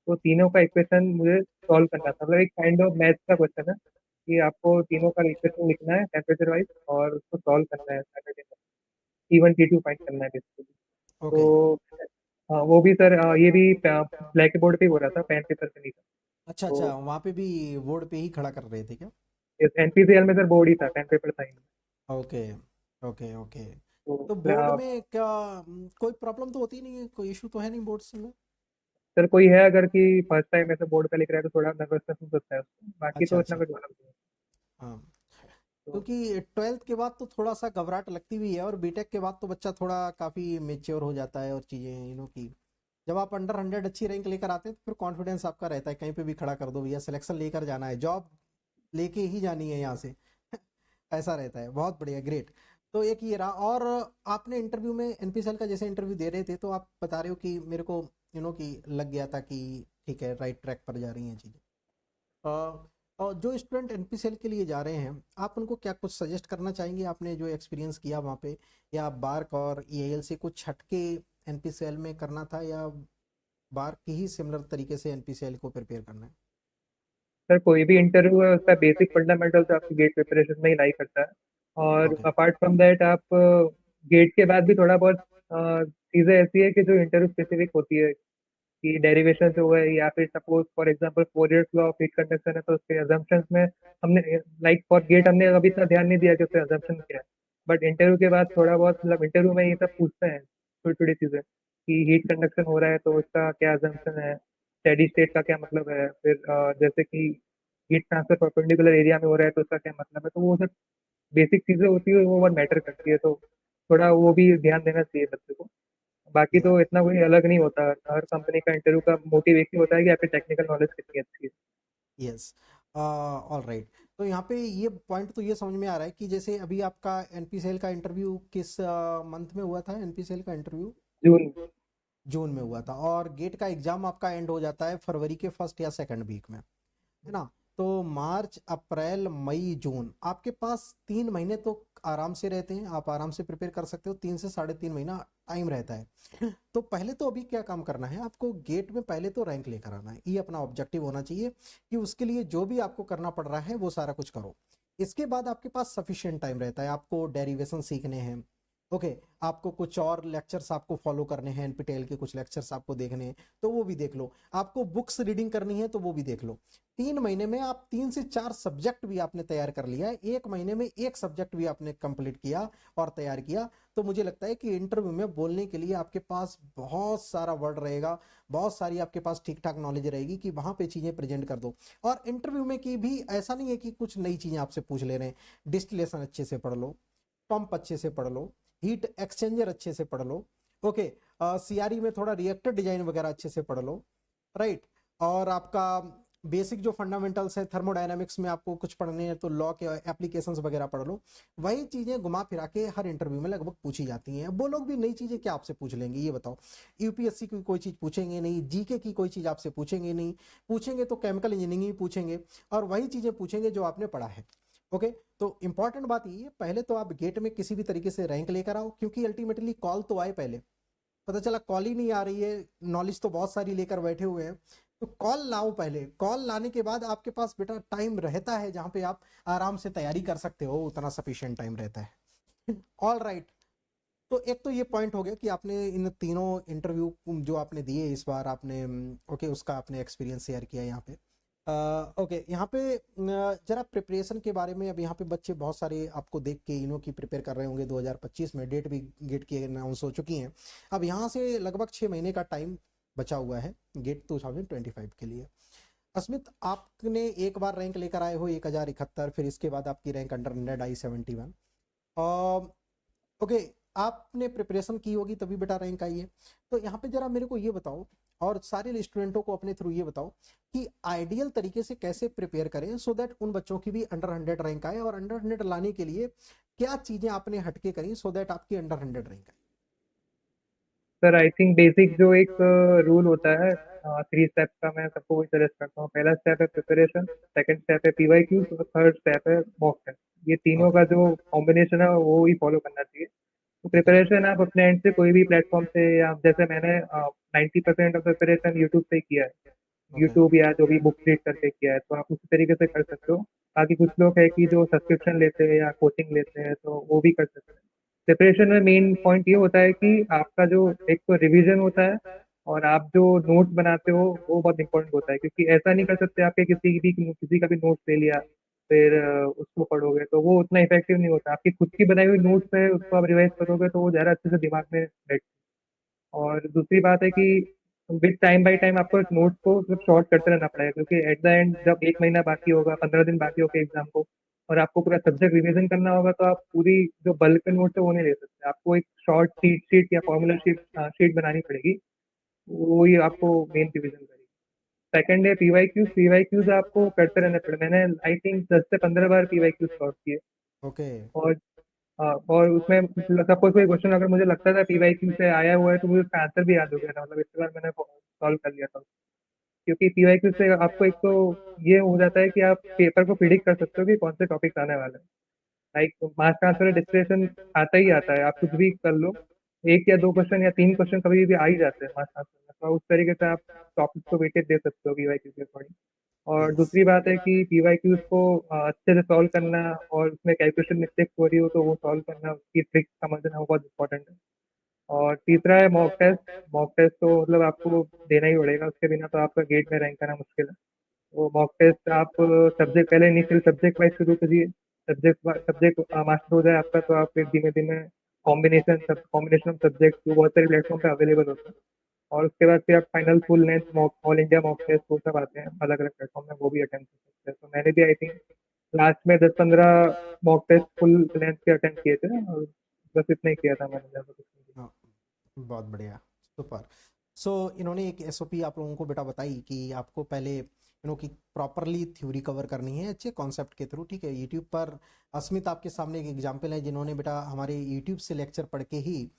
S3: तो तीनों का इक्वेशन मुझे सॉल्व करना था, मतलब एक काइंड ऑफ मैथ्स का क्वेश्चन है कि आपको तीनों का इक्वेशन लिखना है टेम्परेचर वाइज और उसको सॉल्व करना है सैटरडे में, T1 T2 फाइंड करना है बेसिकली।
S2: ओके।
S3: तो हाँ, वो भी सर ये भी ब्लैक बोर्ड पे ही हो रहा था, पेन पेपर पे नहीं था।
S2: अच्छा
S3: तो
S2: अच्छा, वहाँ पे भी बोर्ड पे ही खड़ा कर रहे थे क्या?
S3: एनपीसीएल में सर बोर्ड ही था, पेन पेपर था ही नहीं।
S2: Okay okay okay.
S3: तो
S2: तो बोर्ड में क्या कोई प्रॉब्लम तो होती नहीं है, कोई इशू तो है नहीं बोर्ड से में?
S3: सर कोई है अगर कि फर्स्ट टाइम ऐसे बोर्ड पे लिख रहा है तो थोड़ा नर्वसनेस हो सकता है उसको, बाकी
S2: अच्छा
S3: तो इतना
S2: अच्छा।
S3: कुछ प्रॉब्लम नहीं है।
S2: हाँ,
S3: तो
S2: क्योंकि ट्वेल्थ के बाद तो थोड़ा सा घबराहट लगती भी है, और बीटेक के बाद तो बच्चा थोड़ा काफ़ी मेच्योर हो जाता है, और चीज़ें की जब आप अंडर 100 अच्छी रैंक लेकर आते हैं तो फिर कॉन्फिडेंस आपका रहता है, कहीं पे भी खड़ा कर दो भैया, सिलेक्शन लेकर जाना है, जॉब लेके ही जानी है यहाँ से। ऐसा रहता है। बहुत बढ़िया, ग्रेट। तो एक ये रहा। और आपने इंटरव्यू में एनपीसीएल का जैसे इंटरव्यू दे रहे थे, तो आप बता रहे हो कि मेरे को कि लग गया था कि ठीक है, राइट ट्रैक पर जा रही हैं चीज़ें। और जो स्टूडेंट एनपीसीएल के लिए जा रहे हैं, आप उनको क्या कुछ सजेस्ट करना चाहेंगे? आपने जो एक्सपीरियंस किया वहाँ पे, या बार्क और ईएएल से कुछ हटके एनपीसीएल में करना था, या बार्क की ही सिमिलर तरीके से एनपीसीएल को प्रिपेयर करना है?
S3: सर कोई भी इंटरव्यू है उसका बेसिक फंडामेंटल्स आपकी गेट प्रिपरेशन में ही लाई करता है। और
S2: ओके।
S3: अपार्ट फ्रॉम दैट आप गेट के बाद भी थोड़ा बहुत चीज़ें ऐसी है कि जो इंटरव्यू स्पेसिफिक होती है, कि डेरिवेशन हो गए या फिर suppose for example Fourier's law of heat conduction है तो उसके अजम्पशंस में हमने लाइक फॉर गेट हमने अभी इतना ध्यान नहीं दिया कि उसके अजम्पशन क्या है। बट इंटरव्यू के बाद थोड़ा बहुत, मतलब इंटरव्यू में ये सब पूछते हैं छोटी छोटी चीज़ें कि हीट कंडक्शन हो रहा है तो उसका क्या अजम्पशन है, स्टेडी स्टेट का क्या मतलब है, फिर जैसे कि हीट ट्रांसफर परपेंडिकुलर एरिया में हो रहा है तो उसका क्या मतलब है। तो वो सब बेसिक चीज़ें होती है, वो बहुत मैटर करती है। तो थोड़ा वो भी ध्यान देना चाहिए बच्चे को। बाकी
S2: या
S3: तो इतना कोई अलग नहीं होता, हर कंपनी का इंटरव्यू का मोटिव एक ही होता है कि आपकी टेक्निकल नॉलेज कितनी अच्छी है।
S2: यस। All right. तो यहाँ पे ये पॉइंट तो ये समझ में आ रहा है कि जैसे अभी आपका एनपीसीएल का इंटरव्यू किस मंथ में हुआ था? एनपीसीएल का इंटरव्यू
S3: जून।
S2: जून में हुआ था, और गेट का एग्जाम आपका एंड हो जाता है फरवरी के फर्स्ट या सेकंड वीक में, है ना? तो मार्च अप्रैल मई जून, आपके पास 3 महीने तो आराम से रहते हैं, आप आराम से प्रिपेयर कर सकते हो, 3 से 3.5 महीना टाइम रहता है। तो पहले तो अभी क्या काम करना है आपको, गेट में पहले तो रैंक लेकर आना है, ये अपना ऑब्जेक्टिव होना चाहिए, कि उसके लिए जो भी आपको करना पड़ रहा है वो सारा कुछ करो। इसके बाद आपके पास सफिशिएंट टाइम रहता है, आपको डेरिवेशन सीखने हैं। ओके। आपको कुछ और लेक्चर्स आपको फॉलो करने हैं, एनपीटीईएल के कुछ लेक्चर्स आपको देखने हैं, तो वो भी देख लो। आपको बुक्स रीडिंग करनी है तो वो भी देख लो। 3 महीने में आप 3 से 4 सब्जेक्ट भी आपने तैयार कर लिया है, 1 महीने में एक सब्जेक्ट भी आपने कंप्लीट किया और तैयार किया, तो मुझे लगता है कि इंटरव्यू में बोलने के लिए आपके पास बहुत सारा वर्ड रहेगा, बहुत सारी आपके पास ठीक ठाक नॉलेज रहेगी कि वहां पे चीजें प्रेजेंट कर दो। और इंटरव्यू में की भी ऐसा नहीं है कि कुछ नई चीजें आपसे पूछ ले रहे हैं। डिस्टिलेशन अच्छे से पढ़ लो, पंप अच्छे से पढ़ लो, हीट एक्सचेंजर अच्छे से पढ़ लो। ओके। सीआरई में थोड़ा रिएक्टर डिजाइन वगैरह अच्छे से पढ़ लो। राइट। और आपका बेसिक जो फंडामेंटल्स है थर्मोडायनामिक्स में आपको कुछ पढ़ने हैं तो लॉ के एप्लीकेशंस वगैरह पढ़ लो। वही चीजें घुमा फिरा के हर इंटरव्यू में लगभग पूछी जाती हैं। वो लोग भी नई चीजें क्या आपसे पूछ लेंगे ये बताओ? यूपीएससी की कोई चीज पूछेंगे नहीं, जीके की कोई चीज आपसे पूछेंगे नहीं, पूछेंगे तो केमिकल इंजीनियरिंग ही पूछेंगे, और वही चीजें पूछेंगे जो आपने पढ़ा है। ओके। तो इंपॉर्टेंट बात ये है, पहले तो आप गेट में किसी भी तरीके से रैंक लेकर आओ, क्योंकि अल्टीमेटली कॉल तो आए पहले। पता चला कॉल ही नहीं आ रही है, नॉलेज तो बहुत सारी लेकर बैठे हुए हैं, तो कॉल लाओ पहले। कॉल लाने के बाद आपके पास बेटा टाइम रहता है जहां पे आप आराम से तैयारी कर सकते हो, उतना सफिशिएंट टाइम रहता है। All right. तो एक तो ये पॉइंट हो गया कि आपने इन तीनों इंटरव्यू जो आपने दिए इस बार, आपने ओके उसका आपने एक्सपीरियंस शेयर किया यहाँ पे। ओके, यहाँ पे जरा प्रिपरेशन के बारे में, अब यहाँ पे बच्चे बहुत सारे आपको देख के की प्रिपेयर कर रहे होंगे, 2025 में डेट भी गेट की अनाउंस हो चुकी हैं। अब यहाँ से लगभग 6 महीने का टाइम बचा हुआ है गेट 2025 के लिए। अस्मित, आपने एक बार रैंक लेकर आए हो 1071, फिर इसके बाद आपकी रैंक अंडर 100 आई 71। ओके। आपने प्रिपरेशन की होगी तभी बेटा रैंक आई है। तो यहाँ पे जरा मेरे को ये बताओ, और सारे स्टूडेंटों को अपने थ्रू ये बताओ कि आइडियल तरीके से कैसे प्रिपेयर करें, सो दैट उन बच्चों की भी अंडर 100 रैंक आए, और अंडर 100 लाने के लिए क्या चीजें आपने हटके करी सो दैट आपकी अंडर 100 रैंक आए?
S3: सर आई थिंक बेसिक जो एक रूल होता है 3 स्टेप्स का मैं सबको वही सजेस्ट करता हूँ। पहला स्टेप है प्रिपरेशन, सेकंड स्टेप है पीवाईक्यूज और थर्ड स्टेप है मॉक टेस्ट। ये तीनों
S2: ओके।
S3: का जो कॉम्बिनेशन है वो ही फॉलो करना चाहिए। तो
S2: ठीक है।
S3: प्रिपरेशन आप अपने एंड से कोई भी प्लेटफॉर्म से, या जैसे मैंने 90% ऑफ प्रिपरेशन यूट्यूब से ही किया है,
S2: ओके।
S3: यूट्यूब या जो भी बुक रीड करके किया है, तो आप उसी तरीके से कर सकते हो। बाकी कुछ लोग है कि जो सब्सक्रिप्शन लेते हैं या कोचिंग लेते हैं, तो वो भी कर सकते हैं। प्रिपरेशन में मेन पॉइंट ये होता है कि आपका जो एक तो रिवीजन होता है, और आप जो नोट्स बनाते हो वो बहुत इंपॉर्टेंट होता है, क्योंकि ऐसा नहीं कर सकते आपके किसी का भी नोट्स ले लिया फिर उसको पढ़ोगे तो वो उतना इफेक्टिव नहीं होता। आपकी खुद की बनाई हुई नोट्स है, उसको आप रिवाइज करोगे तो वो ज़्यादा अच्छे से दिमाग में बैठ। और दूसरी बात है कि विद टाइम बाय टाइम आपको एक नोट्स को मतलब शॉर्ट करते रहना पड़ेगा, क्योंकि एट द एंड जब 1 महीना बाकी होगा, 15 दिन बाकी होगा एग्जाम को, और आपको पूरा सब्जेक्ट रिवीजन करना होगा, तो आप पूरी जो बल्क नोट्स है वो नहीं ले सकते। आपको एक शॉर्ट शीट शीट या फॉर्मूला शीट बनानी पड़ेगी, वो ही आपको मेन रिवीजन करेगी। सेकंड है पीवाईक्यूज आपको करते रहना पड़ेगा। मैंने आई थिंक 10 से 15 बार पीवाईक्यूज सॉल्व किए।
S2: ओके।
S3: और और उसमें सपोज कोई क्वेश्चन अगर मुझे लगता था पीवाईक्यू से आया हुआ है, तो मुझे उसका आंसर भी याद हो गया था, मतलब इतनी बार मैंने सॉल्व कर लिया था। क्योंकि पीवाईक्यू से आपको एक तो ये हो जाता है कि आप पेपर को प्रिडिक्ट कर सकते हो कि कौन से टॉपिक्स आने वाले हैं। लाइक मास ट्रांसफर डिस्प्लेशन आता ही आता है, आप कुछ भी कर लो, एक या दो क्वेश्चन या तीन क्वेश्चन कभी भी आ ही जाते हैं मास ट्रांसफर में, तो उस तरीके से आप टॉपिक्स को वेटेज दे सकते हो पीवाईक्यू के अकॉर्डिंग। और
S2: यस।
S3: दूसरी बात है कि पीवाईक्यूज को अच्छे से सॉल्व करना, और उसमें कैलकुलेशन मिस्टेक्स हो रही हो तो वो सॉल्व करना, उसकी ट्रिक्स समझना, वो बहुत इंपॉर्टेंट है। और तीसरा है मॉक टेस्ट। मॉक टेस्ट तो मतलब आपको देना ही पड़ेगा, उसके बिना तो आपका गेट में रैंक करना मुश्किल है। वो मॉक टेस्ट आप सब्जेक्ट पहले इनिशियल सब्जेक्ट वाइज शुरू करिए। सब्जेक्ट सब्जेक्ट मास्टर हो जाए आपका, तो आप फिर धीमे धीमे कॉम्बिनेशन ऑफ सब्जेक्ट जो बहुत सारे प्लेटफॉर्म पे अवेलेबल होते हैं, और उसके बाद फिर आप final full length mock all India mock test वो सब आते हैं अलग अलग प्लेटफॉर्म में, वो भी अटेंड कर सकते हैं। तो मैंने भी आई थिंक लास्ट में 10-15 मॉक टेस्ट फुल लेंथ के अटेंड किए थे, और बस इतना ही किया था मैंने, ज़्यादा कुछ नहीं किया।
S2: हाँ, बहुत बढ़िया। सुपर। सो इन्होंने एक एसओपी आप लोगों को बेटा बताई कि आपको पहले कि प्रॉपरली थ्योरी कवर करनी है अच्छे कॉन्सेप्ट के थ्रू। ठीक है। यूट्यूब पर अस्मित आपके सामने एक एग्जांपल है जिन्होंने बेटा हमारे यूट्यूब से लेक्चर पढ़ के ही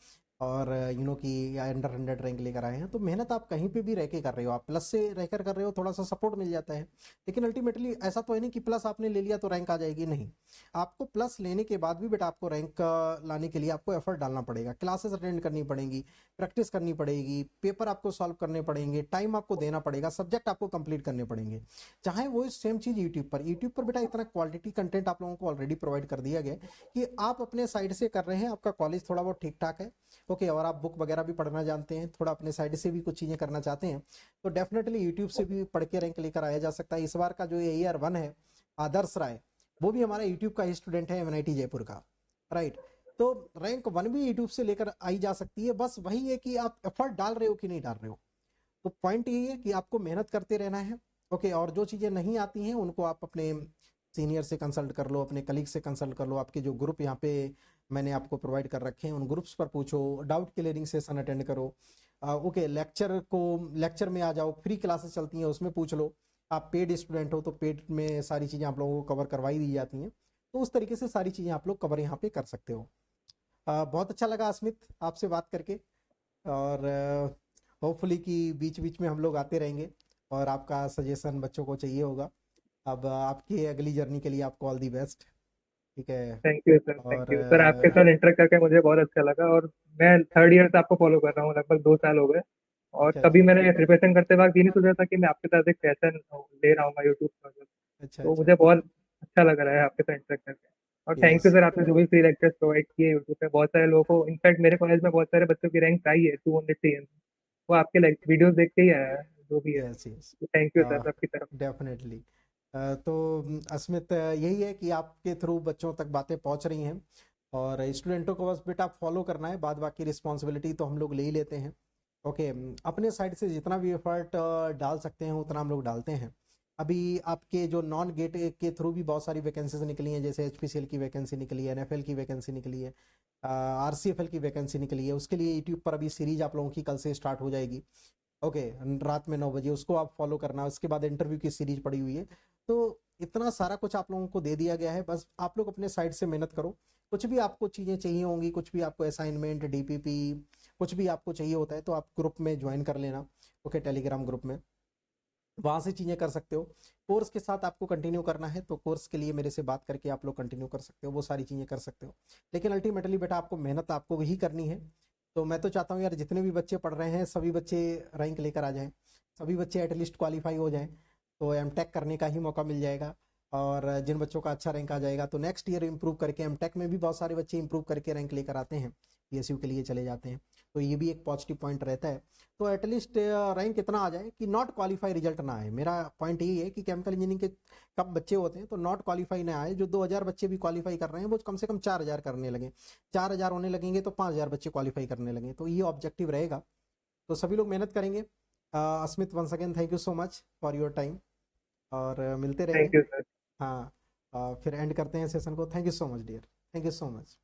S2: और कि अंडर 100 रैंक लेकर आए हैं। तो मेहनत आप कहीं पे भी रह के कर रहे हो, आप प्लस से रहकर कर रहे हो, थोड़ा सा सपोर्ट मिल जाता है। लेकिन अल्टीमेटली ऐसा तो है नहीं कि प्लस आपने ले लिया तो रैंक आ जाएगी, नहीं। आपको प्लस लेने के बाद भी बेटा आपको रैंक लाने के लिए आपको एफर्ट डालना पड़ेगा, क्लासेस अटेंड करनी पड़ेंगी, प्रैक्टिस करनी पड़ेगी, पेपर आपको सॉल्व करने पड़ेंगे, टाइम आपको देना पड़ेगा, सब्जेक्ट आपको कंप्लीट करने पड़ेंगे। चाहे वो सेम चीज़ यूट्यूब पर बेटा इतना क्वालिटी कंटेंट आप लोगों को ऑलरेडी प्रोवाइड कर दिया गया कि आप अपने साइड से कर रहे हैं, आपका कॉलेज थोड़ा बहुत ठीक ठाक है, ओके, और आप बुक वगैरह भी पढ़ना जानते हैं, थोड़ा अपने साइड से भी कुछ चीज़ें करना चाहते हैं, तो डेफिनेटली यूट्यूब से भी पढ़ के रैंक लेकर आया जा सकता है। इस बार का जो AR1 है, आदर्श राय, वो भी हमारा यूट्यूब का ही स्टूडेंट है, MNIT जयपुर का, राइट। तो रैंक 1 भी यूट्यूब से लेकर आई जा सकती है, बस वही है कि आप एफर्ट डाल रहे हो कि नहीं डाल रहे हो। तो पॉइंट यही है कि आपको मेहनत करते रहना है, ओके। और जो चीज़ें नहीं आती हैं उनको आप अपने सीनियर से कंसल्ट कर लो, अपने कलीग से कंसल्ट कर लो, आपके जो ग्रुप यहाँ पे मैंने आपको प्रोवाइड कर रखे हैं उन ग्रुप्स पर पूछो, डाउट क्लियरिंग सेशन अटेंड करो, ओके। लेक्चर में आ जाओ, फ्री क्लासेस चलती हैं उसमें पूछ लो। आप पेड स्टूडेंट हो तो पेड में सारी चीज़ें आप लोगों को कवर करवाई दी जाती हैं, तो उस तरीके से सारी चीज़ें आप लोग कवर यहाँ पे कर सकते हो। बहुत अच्छा लगा अस्मित आपसे बात करके, और होपफुली कि बीच बीच में हम लोग आते रहेंगे और आपका सजेशन बच्चों को चाहिए होगा। अब आपकी अगली जर्नी के लिए आपको ऑल दी बेस्ट। ठीक है।
S3: थैंक यू सर,
S2: और
S3: थैंक यू सर, आपके साथ इंटरेक्ट करके मुझे बहुत अच्छा लगा। और मैं 3rd ईयर से आपको फॉलो कर रहा हूँ, लगभग 2 साल हो गए। और
S2: अच्छा
S3: कभी
S2: अच्छा
S3: मैंने प्रिपरेशन करते वक्त ये नहीं सोचा था कि मैं आपके साथ एक सेशन ले रहा हूँ यूट्यूब पर।
S2: अच्छा
S3: तो
S2: अच्छा।
S3: मुझे बहुत अच्छा लग रहा है आपके साथ इंटरेक्ट करके। और थैंक
S2: यस।
S3: यू सर, आपने जो भी फ्री लेक्चर्स प्रोवाइड किए यूट्यूब पे, बहुत सारे लोगों को, इनफैक्ट मेरे कॉलेज में बहुत सारे बच्चों की रैंक आई है 200 से, वो आपके वीडियोस देख के ही आया है, जो भी है।
S2: Yes yes.
S3: Thank you sir सबकी तरफ।
S2: डेफिनेटली। तो अस्मित यही है कि आपके थ्रू बच्चों तक बातें पहुंच रही हैं, और स्टूडेंटों को बस बेटा फॉलो करना है, बाद बाकी रिस्पॉन्सिबिलिटी तो हम लोग ले ही लेते हैं, ओके। अपने साइड से जितना भी एफर्ट डाल सकते हैं उतना हम लोग डालते हैं। अभी आपके जो नॉन गेट के थ्रू भी बहुत सारी वैकेंसीज निकली हैं, जैसे HPCL की वैकेंसी निकली है, NFL की वैकेंसी निकली है, RCFL की वैकेंसी निकली है। उसके लिए यूट्यूब पर अभी सीरीज आप लोगों की कल से स्टार्ट हो जाएगी, ओके। रात में 9 बजे उसको आप फॉलो करना। उसके बाद इंटरव्यू की सीरीज पड़ी हुई है। तो इतना सारा कुछ आप लोगों को दे दिया गया है, बस आप लोग अपने साइड से मेहनत करो। कुछ भी आपको चीज़ें चाहिए होंगी, कुछ भी आपको असाइनमेंट, DPP, कुछ भी आपको चाहिए होता है तो आप ग्रुप में ज्वाइन कर लेना, ओके, टेलीग्राम ग्रुप में, वहाँ से चीज़ें कर सकते हो। कोर्स के साथ आपको कंटिन्यू करना है तो कोर्स के लिए मेरे से बात करके आप लोग कंटिन्यू कर सकते हो, वो सारी चीज़ें कर सकते हो। लेकिन अल्टीमेटली बेटा आपको मेहनत आपको ही करनी है। तो मैं तो चाहता हूँ यार जितने भी बच्चे पढ़ रहे हैं सभी बच्चे रैंक लेकर आ जाएं, सभी बच्चे एटलीस्ट क्वालिफाई हो जाएं, तो एमटेक करने का ही मौका मिल जाएगा। और जिन बच्चों का अच्छा रैंक आ जाएगा तो नेक्स्ट ईयर इंप्रूव करके, एमटेक में भी बहुत सारे बच्चे इंप्रूव करके रैंक लेकर आते हैं, पीएसयू के लिए चले जाते हैं, तो ये भी एक पॉजिटिव पॉइंट रहता है। तो एटलीस्ट रैंक इतना आ जाए कि नॉट क्वालिफाई रिजल्ट ना आए। मेरा पॉइंट यही है कि केमिकल इंजीनियरिंग के कब बच्चे होते हैं तो नॉट क्वालिफाई ना आए। जो 2000 बच्चे भी क्वालिफाई कर रहे हैं वो कम से कम 4000 करने लगे, 4000 होने लगेंगे तो 5000 बच्चे क्वालिफाई करने लगे, तो ये ऑब्जेक्टिव रहेगा। तो सभी लोग मेहनत करेंगे। Asmit, once again thank you so much for your time, और मिलते रहेंगे।
S3: Thank you sir.
S2: हाँ, फिर एंड करते हैं सेशन को। Thank you so much dear, thank you so much.